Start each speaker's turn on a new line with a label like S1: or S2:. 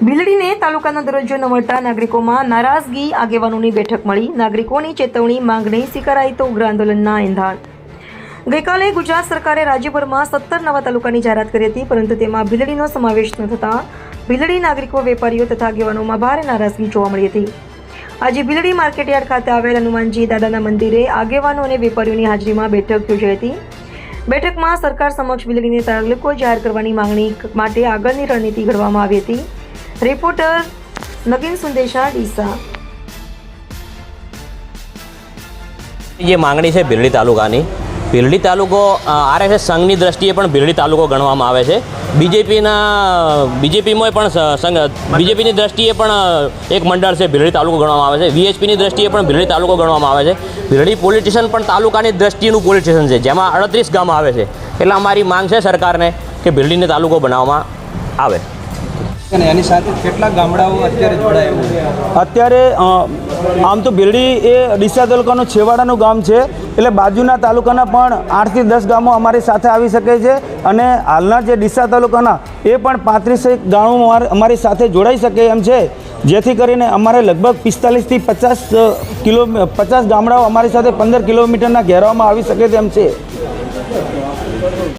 S1: ભીલડીને તાલુકાનો દરજ્જો ન મળતા નાગરિકોમાં નારાજગી, આગેવાનોની બેઠક મળી, નાગરિકોની ચેતવણી, માંગણી સ્વીકારાઈ તો ઉગ્ર આંદોલનના એંધાણ। ગઈકાલે ગુજરાત સરકારે રાજ્યભરમાં 17 નવા તાલુકાની જાહેરાત કરી હતી, પરંતુ તેમાં ભીલડીનો સમાવેશ ન થતાં ભીલડી નાગરિકો, વેપારીઓ તથા આગેવાનોમાં ભારે નારાજગી જોવા મળી હતી। આજે ભીલડી માર્કેટયાર્ડ ખાતે આવેલ હનુમાનજી દાદાના મંદિરે આગેવાનો અને વેપારીઓની હાજરીમાં બેઠક યોજાઈ હતી। બેઠકમાં સરકાર સમક્ષ ભીલડીને તાલુકો જાહેર કરવાની માંગણી માટે આગળની રણનીતિ ઘડવામાં આવી હતી। રિપોર્ટર નગીન સુંદેશા, ડીસા।
S2: ये मांगणी है भीलडी तालुकानी। भीलडी तालुको आरएसएस संघनी दृष्टिए पण भीलडी तालुको गणवामां आवे छे। बीजेपीमां पण संघ बीजेपीनी दृष्टिए पण एक मंडळ छे भीलडी तालुको गणवामां आवे छे। वीएचपीनी दृष्टिए पण भीलडी तालुको गणवामां आवे छे। भीलडी पोलीस स्टेशन पण तालुकानी दृष्टिएनुं पोलीस स्टेशन छे, जेमां 38 गाम आवे छे। એટલે અમારી માંગ છે સરકારને કે ભીલડીને તાલુકો બનાવવામાં આવે।
S3: અને એની સાથે કેટલા ગામડાઓ અત્યારે જોડાયા છે?
S4: અત્યારે આમ તો ભીલડી એ ડીસા તાલુકાનું છેવાડાનું ગામ છે, એટલે બાજુના તાલુકાના પણ 8 થી 10 ગામો અમારી સાથે આવી શકે છે। અને હાલના જે ડીસા તાલુકાના એ પણ 35 ગામો અમારી સાથે જોડાઈ શકે એમ છે, જેથી કરીને અમારે લગભગ 45 થી 50 ગામડાઓ અમારી સાથે 15 કિલોમીટરના ઘેરાવામાં આવી શકે તેમ છે।